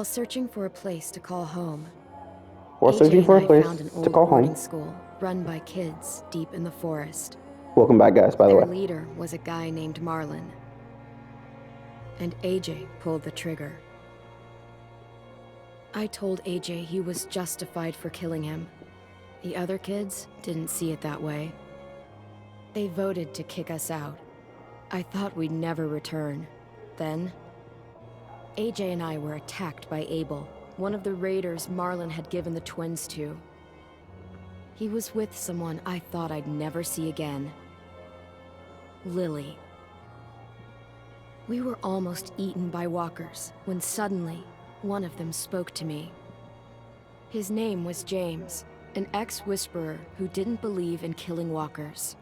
While searching for a place to call home, While AJ searching for a and I place found an to old call boarding home. school run by kids deep in the forest. Welcome back, guys, by the Their way. leader was a guy named Marlon, and AJ pulled the trigger. I told AJ he was justified for killing him. The other kids didn't see it that way. They voted to kick us out. I thought we'd never return. Then, AJ and I were attacked by Abel, one of the raiders Marlon had given the twins to. He was with someone I thought I'd never see again. Lily. We were almost eaten by walkers when suddenly one of them spoke to me. His name was James, an ex-whisperer who didn't believe in killing walkers.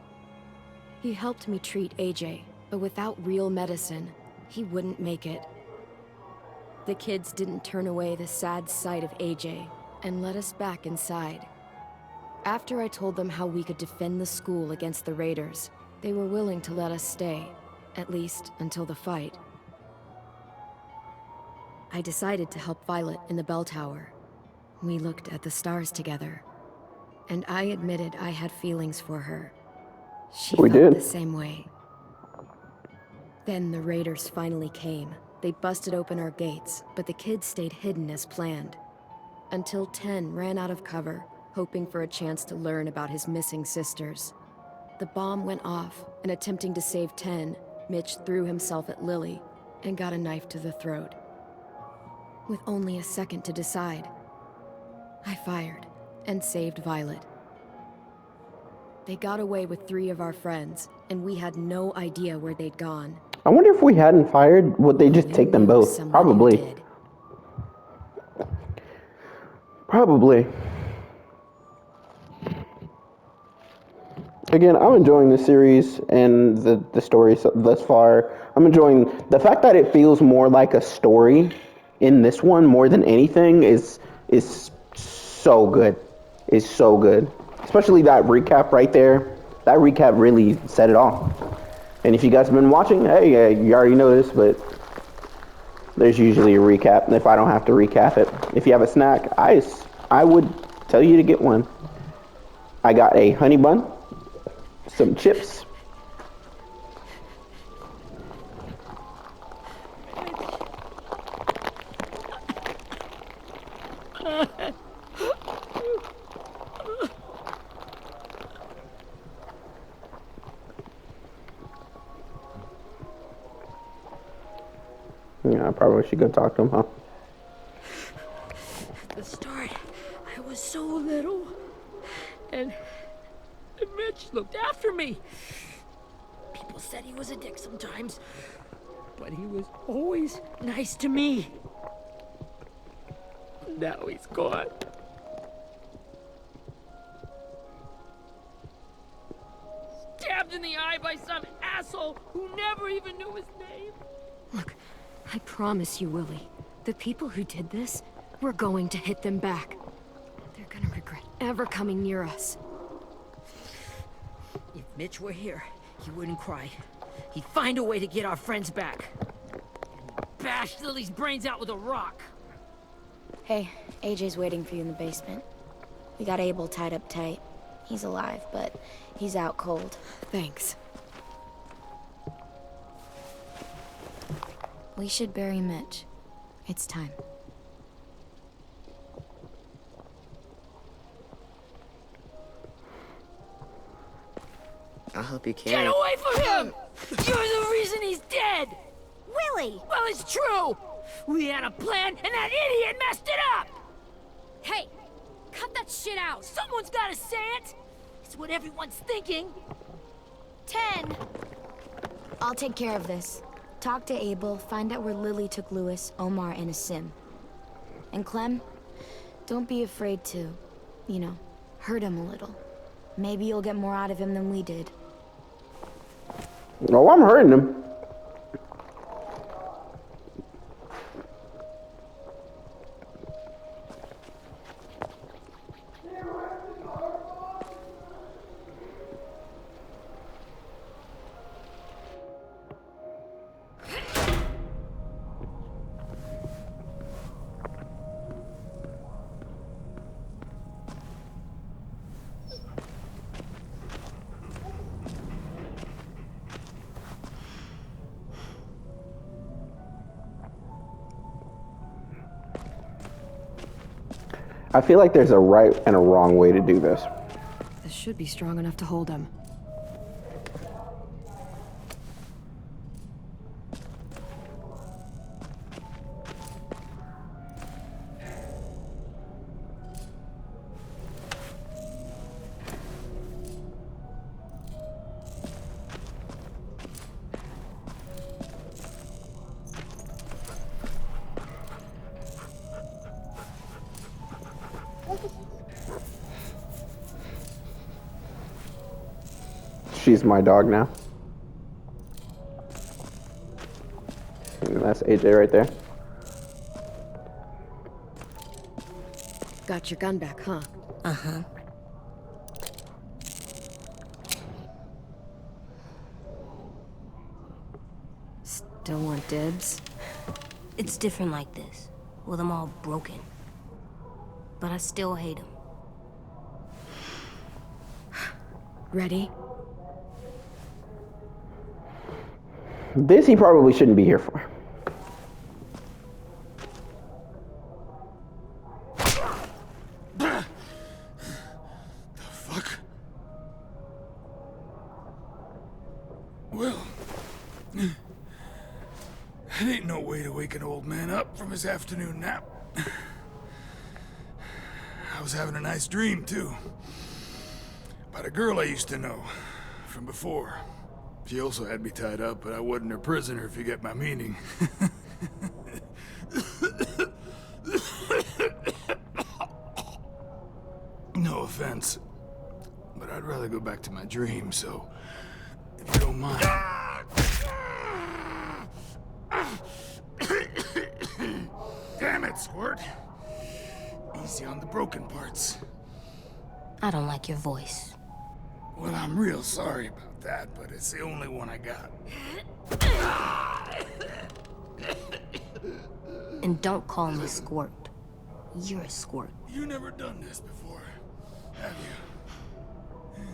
He helped me treat AJ, but without real medicine, he wouldn't make it. The kids didn't turn away the sad sight of AJ and let us back inside. After I told them how we could defend the school against the raiders, they were willing to let us stay, at least until the fight. I decided to help Violet in the bell tower. We looked at the stars together, and I admitted I had feelings for her. She We felt did. the same way. Then the raiders finally came. They busted open our gates, but the kids stayed hidden as planned. Until 10 ran out of cover, hoping for a chance to learn about his missing sisters. The bomb went off, and attempting to save 10, Mitch threw himself at Lily and got a knife to the throat. With only a second to decide, I fired and saved Violet. They got away with 3 of our friends, and we had no idea where they'd gone. I wonder if we hadn't fired, would they just We take them knew both? someone who Probably. did. Probably. Again, I'm enjoying this series and the story thus far. I'm enjoying the fact that it feels more like a story in this one more than anything is so good. Is so good. Especially that recap right there. That recap really set it off. And if you guys have been watching, hey, you already know this, but there's usually a recap. And if I don't have to recap it, if you have a snack, I would tell you to get one. I got a honey bun, some chips. Yeah, I probably should go talk to him, huh? At the start, I was so little, and Mitch looked after me. People said he was a dick sometimes, but he was always nice to me. Now he's gone. Stabbed in the eye by some asshole who never even knew his name. Look, I promise you, Willie, the people who did this, we're going to hit them back. They're gonna regret ever coming near us. If Mitch were here, he wouldn't cry. He'd find a way to get our friends back. And bash Lily's brains out with a rock. Hey, AJ's waiting for you in the basement. We got Abel tied up tight. He's alive, but he's out cold. Thanks. We should bury Mitch. It's time. I'll help you Get carry. away from him! You're the reason he's dead! Willie! Well, it's true! We had a plan, and that idiot messed it up! Hey! Cut that shit out! Someone's gotta say it! It's what everyone's thinking. 10! I'll take care of this. Talk to Abel, find out where Lily took Lewis, Omar, and Asim. And Clem, don't be afraid to, hurt him a little. Maybe you'll get more out of him than we did. Oh, I'm hurting him. I feel like there's a right and a wrong way to do this. This should be strong enough to hold him. She's my dog now. And that's AJ right there. Got your gun back, huh? Uh-huh. Still want dibs? It's different like this, with them all broken. But I still hate him. Ready? This he probably shouldn't be here for. The fuck? Well, that ain't no way to wake an old man up from his afternoon nap. I was having a nice dream, too. About a girl I used to know from before. She also had me tied up, but I wasn't her prisoner, if you get my meaning. No offense, but I'd rather go back to my dream, so if you don't mind. Damn it, Squirt. Easy on the broken parts. I don't like your voice. Well, I'm real sorry about that, but it's the only one I got. And don't call me Squirt. You're a squirt. You never done this before, have you?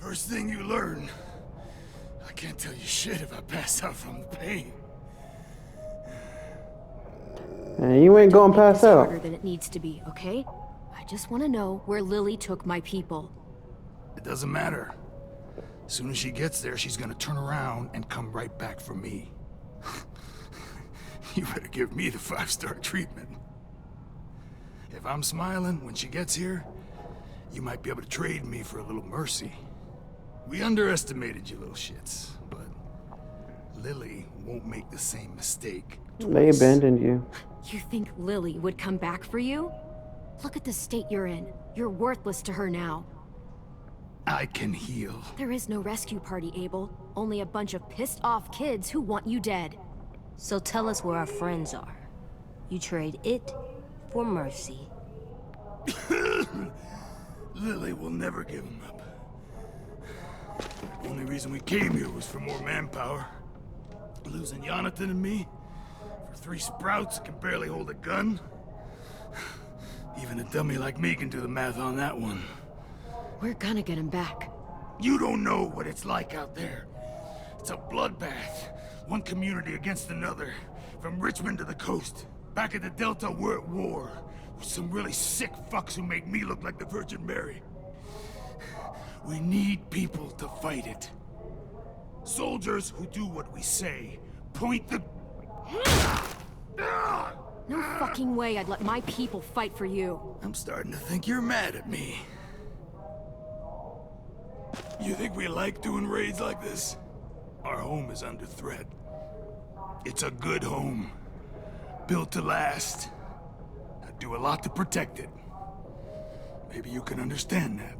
First thing you learn, I can't tell you shit if I pass out from the pain. And you ain't gonna Don't make pass this out. harder than it needs to be, okay? I just want to know where Lily took my people. It doesn't matter. As soon as she gets there, she's gonna turn around and come right back for me. You better give me the 5-star treatment. If I'm smiling when she gets here, you might be able to trade me for a little mercy. We underestimated you little shits, but Lily won't make the same mistake They twice. abandoned you. You think Lily would come back for you? Look at the state you're in. You're worthless to her now. I can heal. There is no rescue party, Abel. Only a bunch of pissed-off kids who want you dead. So tell us where our friends are. You trade it for mercy. Lily will never give him up. The only reason we came here was for more manpower. Losing Jonathan and me for 3 sprouts that can barely hold a gun. Even a dummy like me can do the math on that one. We're gonna get him back. You don't know what it's like out there. It's a bloodbath. One community against another. From Richmond to the coast. Back at the Delta, we're at war. With some really sick fucks who make me look like the Virgin Mary. We need people to fight it. Soldiers who do what we say. Point the... No fucking way I'd let my people fight for you. I'm starting to think you're mad at me. You think we like doing raids like this? Our home is under threat. It's a good home. Built to last. I do a lot to protect it. Maybe you can understand that.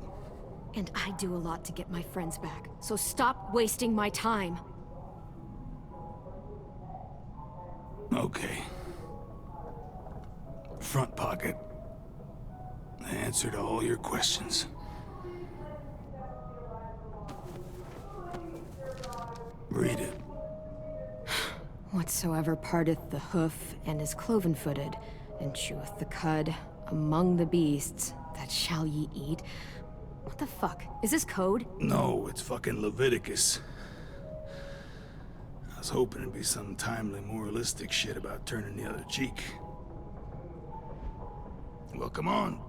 And I do a lot to get my friends back. So stop wasting my time. Okay. Front pocket. The answer to all your questions. Read it. Whatsoever parteth the hoof and is cloven-footed, and cheweth the cud among the beasts, that shall ye eat. What the fuck? Is this code? No, it's fucking Leviticus. I was hoping it'd be some timely, moralistic shit about turning the other cheek. Well, come on.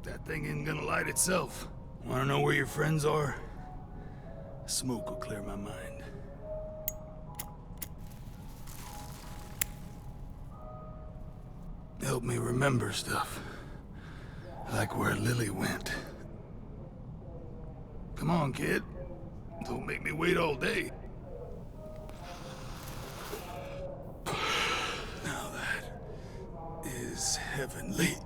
That thing isn't gonna light itself. Wanna know where your friends are? Smoke will clear my mind. Help me remember stuff. Like where Lily went. Come on, kid. Don't make me wait all day. Now that is heavenly.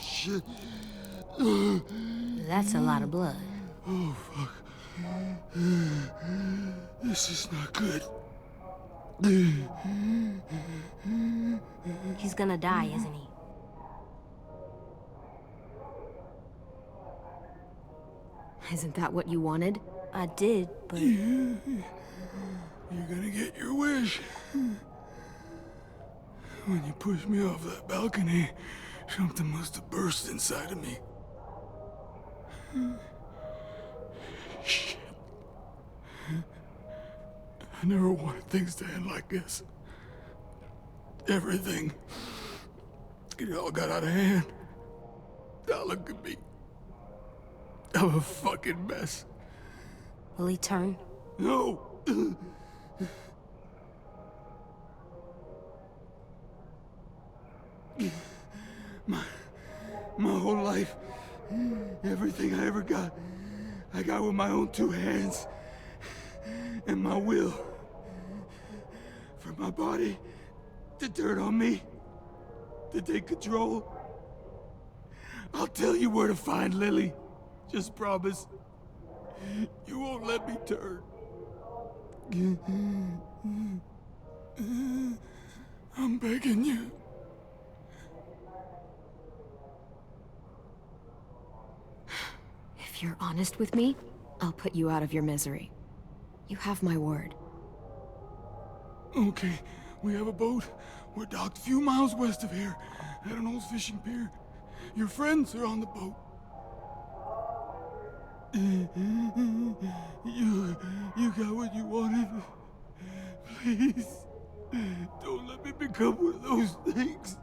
Shit. That's a lot of blood. Oh, fuck. This is not good. He's gonna die, isn't he? Isn't that what you wanted? I did, but You're gonna get your wish. When you pushed me off that balcony, something must have burst inside of me. Shit. I never wanted things to end like this. Everything. It all got out of hand. Now look at me. I'm a fucking mess. will he turn? No! My whole life, everything I ever got, I got with my own two hands and my will. For my body to turn on me, to take control. I'll tell you where to find Lily. Just promise. You won't let me turn. I'm begging you. If you're honest with me, I'll put you out of your misery. You have my word. Okay, we have a boat. We're docked a few miles west of here, at an old fishing pier. Your friends are on the boat. You got what you wanted. Please, don't let me become one of those things.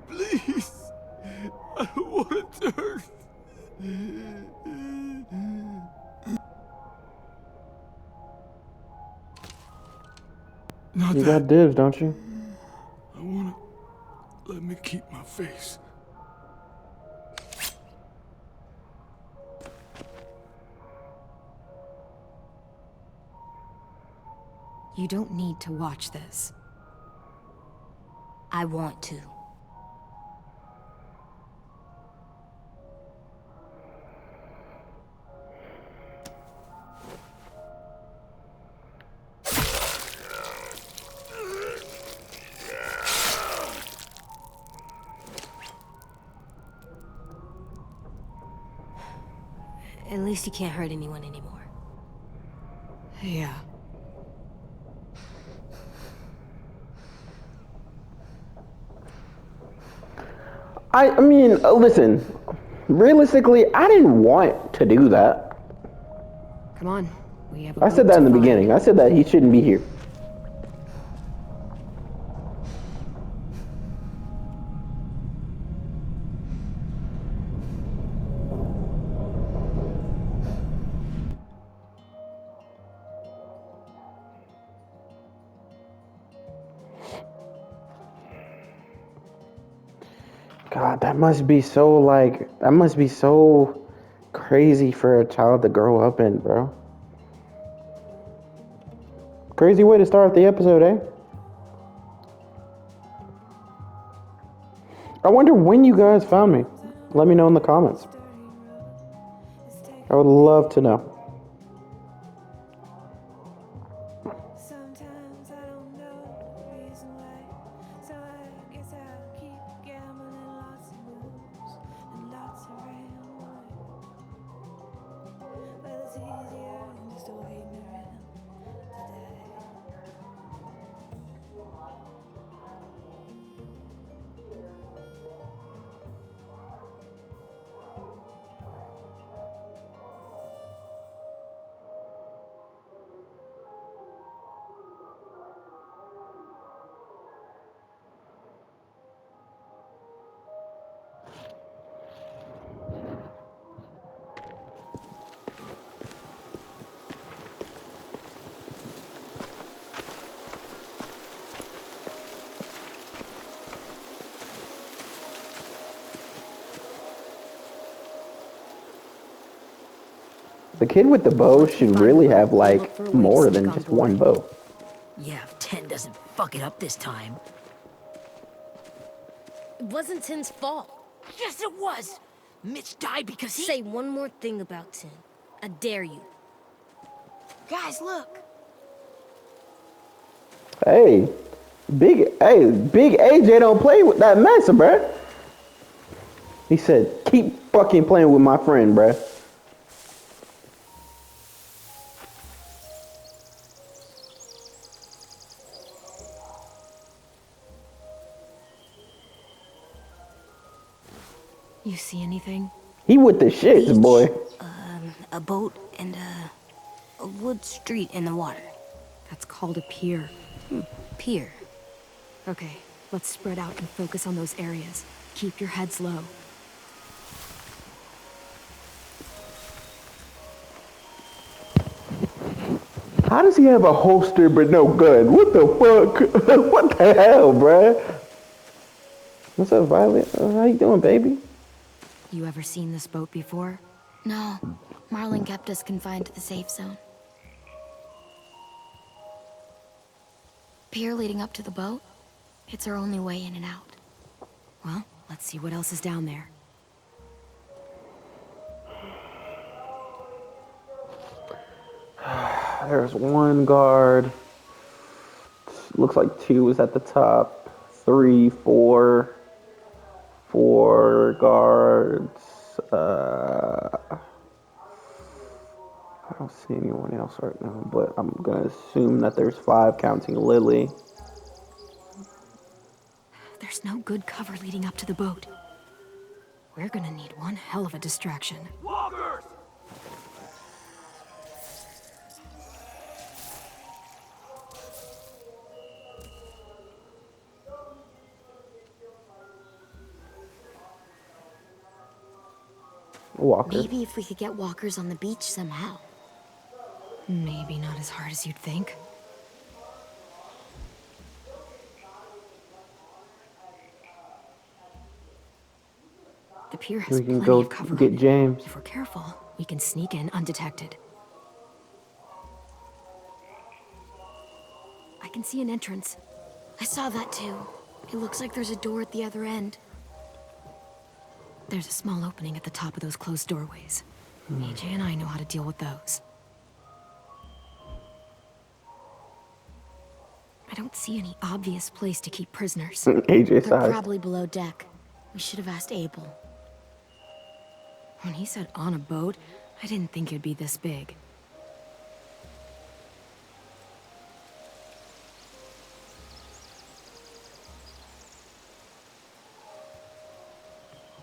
Please, I don't want to turn. Not You that. got dibs, don't you? I wanna let me keep my face. You don't need to watch this. I want to. At least he can't hurt anyone anymore. Yeah. I mean, listen. Realistically, I didn't want to do that. Come on. We have a I said boat that to in the find. beginning. I said that he shouldn't be here. God, that must be so crazy for a child to grow up in, bro. Crazy way to start the episode, eh? I wonder when you guys found me. Let me know in the comments. I would love to know. Sometimes I don't know the reason why, so I guess I'll keep gambling lots of moves and lots of rambling. But it's easier than just waiting around today. The kid with the bow Once we should find really the boat, have we'll like look for a way to more sneak than on just board. one bow. Yeah, if 10 doesn't fuck it up this time. It wasn't Tin's fault. Yes, it was! Mitch died because he... Say one more thing about Tin. I dare you. Guys, look. Hey, big AJ don't play with that mess, bruh. He said, keep fucking playing with my friend, bruh. You see anything? He with the shits, Beach, boy. A boat, and a wood street in the water. That's called a pier. Pier. Okay, let's spread out and focus on those areas. Keep your heads low. How does he have a holster but no gun? What the fuck? What the hell, bruh? What's up, Violet? How you doing, baby? You ever seen this boat before? No, Marlin kept us confined to the safe zone. Pier leading up to the boat? It's our only way in and out. Well, let's see what else is down there. There's one guard. Looks like 2 is at the top. 3, 4. 4 guards. I don't see anyone else right now, but I'm gonna assume that there's 5 counting Lily. There's no good cover leading up to the boat. We're gonna need one hell of a distraction. Walkers! Walker. Maybe if we could get walkers on the beach somehow. Maybe not as hard as you'd think. The pier has We can plenty go of cover get on it. James. If we're careful, we can sneak in undetected. I can see an entrance. I saw that too. It looks like there's a door at the other end. There's a small opening at the top of those closed doorways. AJ and I know how to deal with those. I don't see any obvious place to keep prisoners. AJ They're size. probably below deck. We should have asked Abel. When he said on a boat, I didn't think it'd be this big.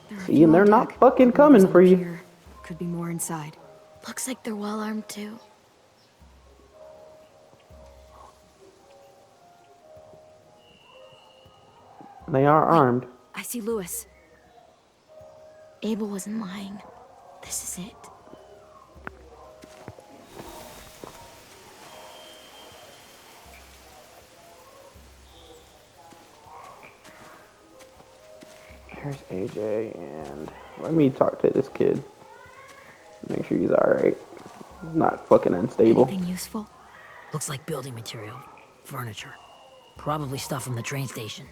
There are a See, few and on they're not deck, fucking but coming whoever's on for the you. pier could be more inside. Looks like they're well armed too. They are armed. I see Lewis. Abel wasn't lying. This is it. Here's AJ, and let me talk to this kid. Make sure he's alright. Not fucking unstable. Anything useful? Looks like building material. Furniture. Probably stuff from the train station.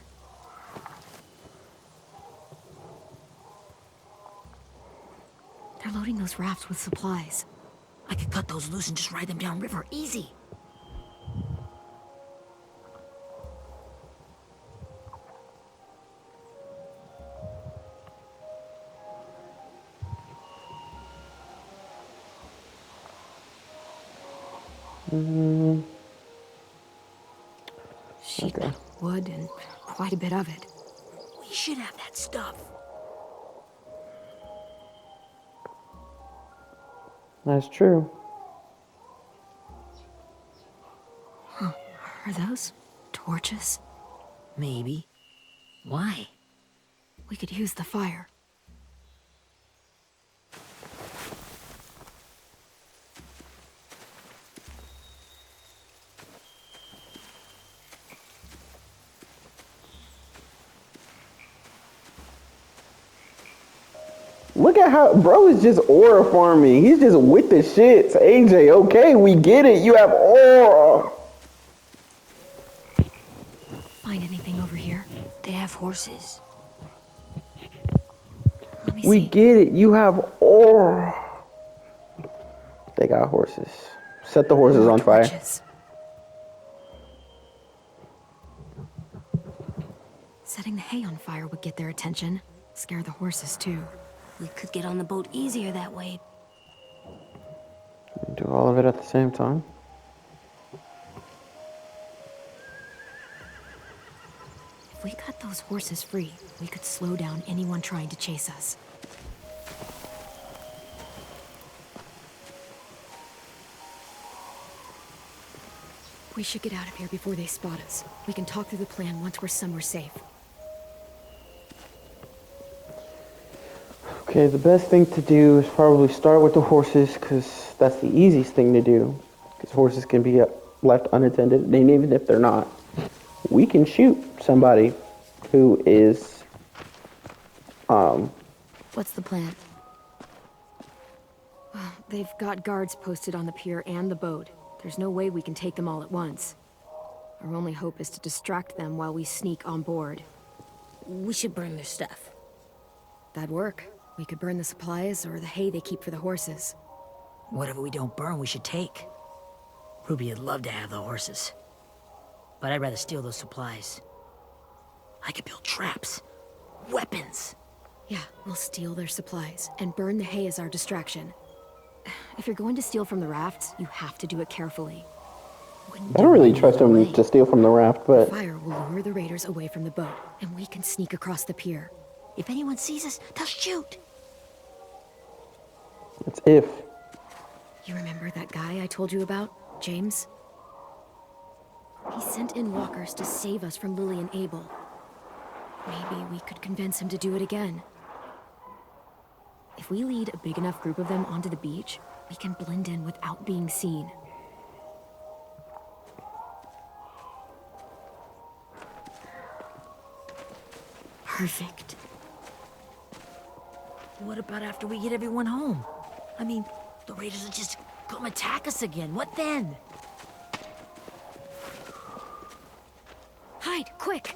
They're loading those rafts with supplies. I could cut those loose and just ride them downriver. Easy. Sheet metal, wood, and quite a bit of it. We should have that stuff. That's true. Are those torches? Maybe. Why? We could use the fire. Look at how bro is just aura farming. He's just with the shits. AJ, okay, we get it. You have aura. Find anything over here? They have horses. Let me We see. get it. You have aura. They got horses. Set the horses More on fire. torches. Setting the hay on fire would get their attention. Scare the horses too. We could get on the boat easier that way. Do all of it at the same time. If we cut those horses free, we could slow down anyone trying to chase us. We should get out of here before they spot us. We can talk through the plan once we're somewhere safe. Okay, the best thing to do is probably start with the horses, because that's the easiest thing to do. Because horses can be left unattended, and even if they're not, we can shoot somebody who is, What's the plan? They've got guards posted on the pier and the boat. There's no way we can take them all at once. Our only hope is to distract them while we sneak on board. We should burn their stuff. That'd work. We could burn the supplies or the hay they keep for the horses. Whatever we don't burn, we should take. Ruby would love to have the horses. But I'd rather steal those supplies. I could build traps. Weapons. Yeah, we'll steal their supplies and burn the hay as our distraction. If you're going to steal from the rafts, you have to do it carefully. I don't really trust him to steal from the raft, but Fire will lure the raiders away from the boat, and we can sneak across the pier. If anyone sees us, they'll shoot. it's if. You remember that guy I told you about, James? He sent in walkers to save us from Lily and Abel. Maybe we could convince him to do it again. If we lead a big enough group of them onto the beach, we can blend in without being seen. Perfect. What about after we get everyone home? I mean, the raiders will just come attack us again. What then? Hide, quick!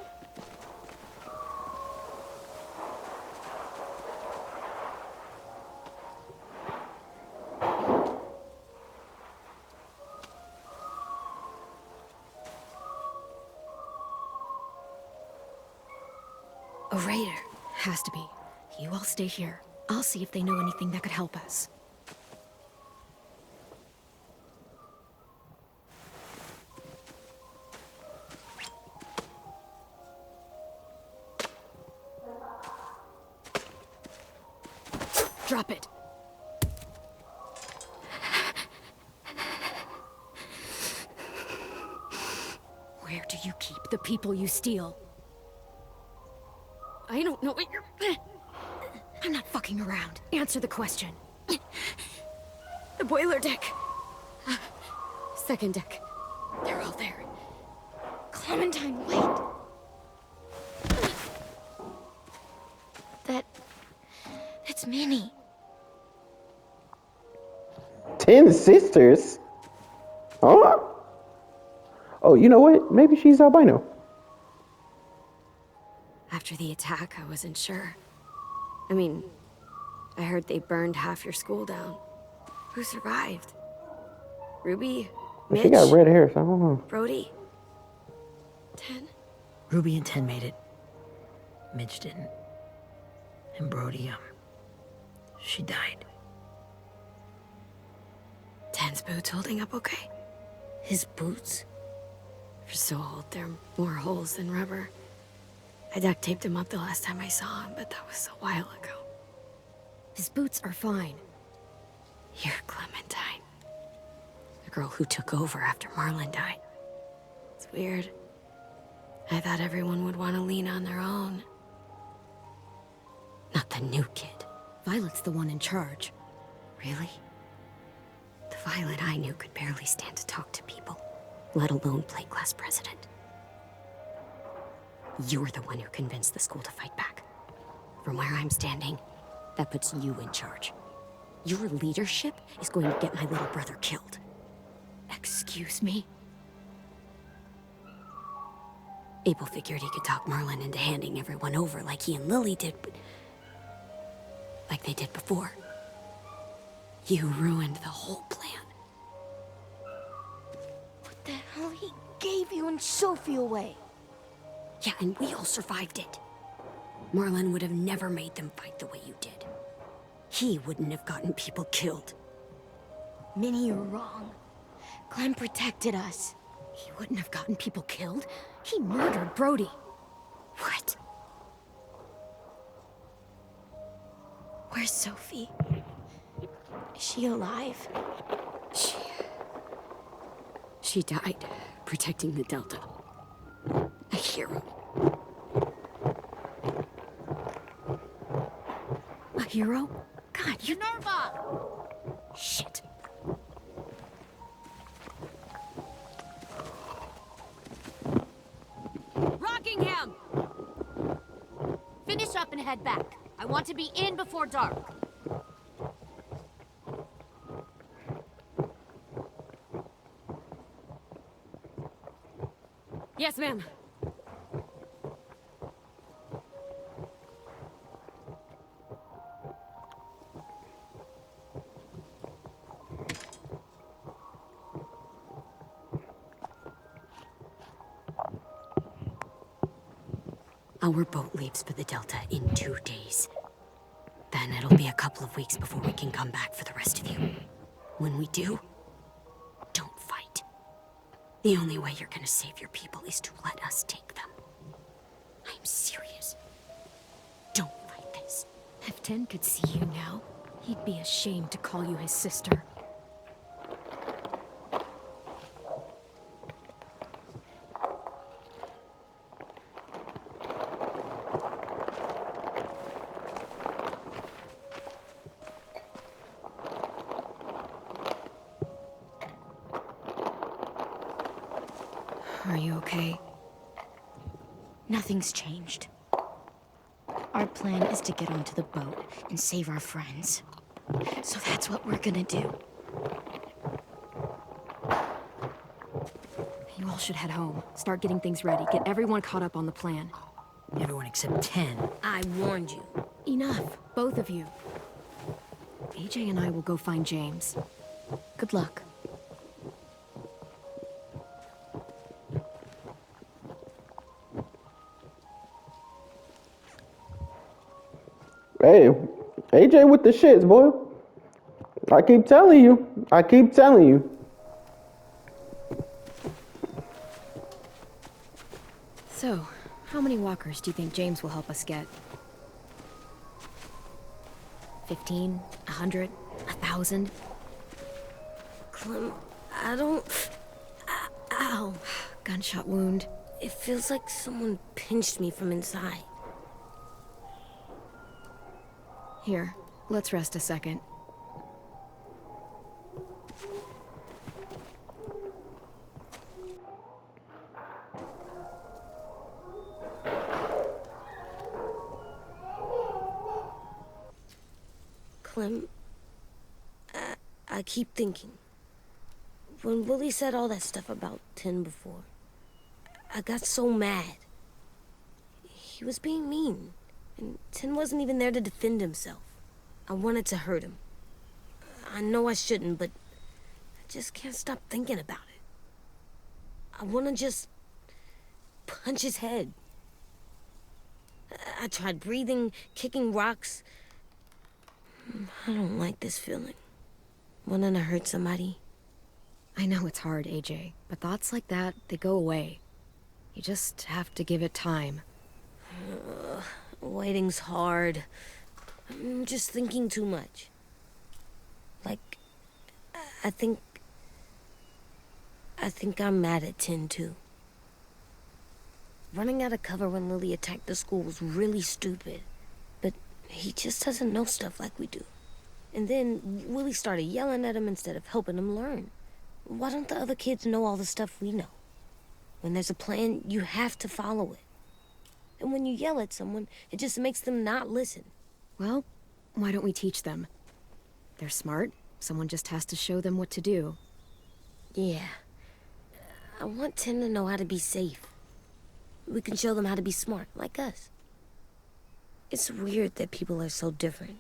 A raider. Has to be. You all stay here. I'll see if they know anything that could help us. Drop it. Where do you keep the people you steal? I don't know what you're... I'm not fucking around. Answer the question. The boiler deck. Second deck. They're all there. Clementine, wait. That's Minnie. 10 sisters? Oh. Oh, you know what? Maybe she's albino. After the attack, I wasn't sure. I mean, I heard they burned half your school down. Who survived? Ruby? Mitch? She got red hair, so I don't know. Brody? 10? Ruby and 10 made it. Midge didn't. And Brody, she died. 10's boots holding up okay? His boots? They're so old, there are more holes than rubber. I duct taped him up the last time I saw him, but that was a while ago. His boots are fine. You're Clementine. The girl who took over after Marlon died. It's weird. I thought everyone would want to lean on their own. Not the new kid. Violet's the one in charge. Really? The Violet I knew could barely stand to talk to people, let alone play class president. You're the one who convinced the school to fight back. From where I'm standing, That puts you in charge. Your leadership is going to get my little brother killed. Excuse me? Abel figured he could talk Merlin into handing everyone over like he and Lily did, but... like they did before. You ruined the whole plan. What the hell? He gave you and Sophie away. Yeah, and we all survived it. Merlin would have never made them fight the way you did. He wouldn't have gotten people killed. Minnie, you're wrong. Clem protected us. He wouldn't have gotten people killed. He murdered Brody. What? Where's Sophie? Is she alive? She died protecting the Delta. A hero. A hero? God, you... Minerva! Shit. Rockingham! Finish up and head back. I want to be in before dark. Yes, ma'am. Our boat leaves for the Delta in 2 days. Then it'll be a couple of weeks before we can come back for the rest of you. When we do, don't fight. The only way you're gonna save your people is to let us take them. I'm serious. Don't fight this. If Ten could see you now, he'd be ashamed to call you his sister. Are you okay? Nothing's changed. Our plan is to get onto the boat and save our friends. So that's what we're gonna do. You all should head home. Start getting things ready. Get everyone caught up on the plan. Everyone except 10. I warned you. Enough, both of you. AJ and I will go find James. Good luck. Hey, AJ with the shits, boy. I keep telling you. I keep telling you. So, how many walkers do you think James will help us get? 15? 100? 1,000? Clem, I don't... Ow. Gunshot wound. It feels like someone pinched me from inside. Here, let's rest a second. Clem, I keep thinking. When Willie said all that stuff about 10 before, I got so mad. He was being mean, and 10 wasn't even there to defend himself. I wanted to hurt him. I know I shouldn't, but I just can't stop thinking about it. I want to just punch his head. I tried breathing, kicking rocks. I don't like this feeling. Wanting to hurt somebody. I know it's hard, AJ, but thoughts like that, they go away. You just have to give it time. Waiting's hard. I'm just thinking too much. Like, I think I'm mad at 10 too. Running out of cover when Lily attacked the school was really stupid. But he just doesn't know stuff like we do. And then Willie started yelling at him instead of helping him learn. Why don't the other kids know all the stuff we know? When there's a plan, you have to follow it. And when you yell at someone, it just makes them not listen. Well, Why don't we teach them? They're smart. Someone just has to show them what to do. Yeah. I want Tim to know how to be safe. We can show them how to be smart, like us. It's weird that people are so different.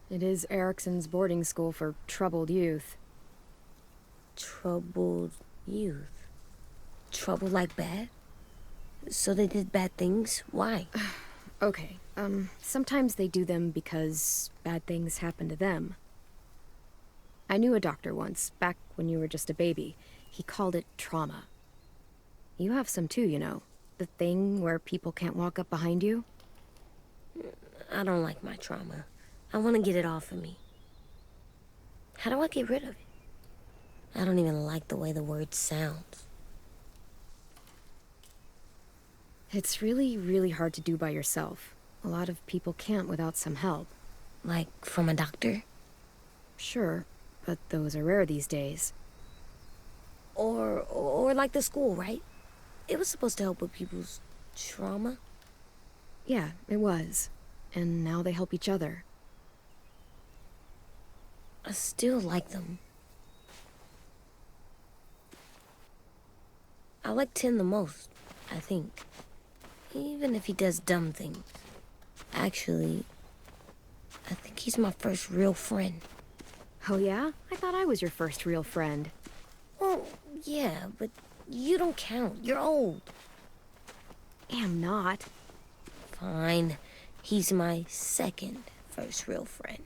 It is Erickson's boarding school for troubled youth. Troubled youth? Trouble like bad? So they did bad things? Why? Okay, sometimes they do them because bad things happen to them. I knew a doctor once, back when you were just a baby. He called it trauma. You have some too, you know. The thing where people can't walk up behind you. I don't like my trauma. I want to get it off of me. How do I get rid of it? I don't even like the way the word sounds. It's really, really hard to do by yourself. A lot of people can't without some help. Like from a doctor? Sure, but those are rare these days. Or like the school, right? It was supposed to help with people's trauma. Yeah, it was. And now they help each other. I still like them. I like Tim the most, I think. Even if he does dumb things. Actually, I think he's my first real friend. Oh yeah? I thought I was your first real friend. Well, yeah, but you don't count. You're old. Am not. Fine. He's my second first real friend.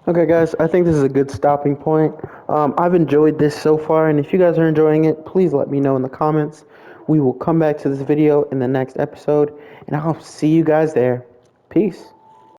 Okay, guys, I think this is a good stopping point. I've enjoyed this so far, and if you guys are enjoying it, please let me know in the comments. We will come back to this video in the next episode, and I'll see you guys there. Peace.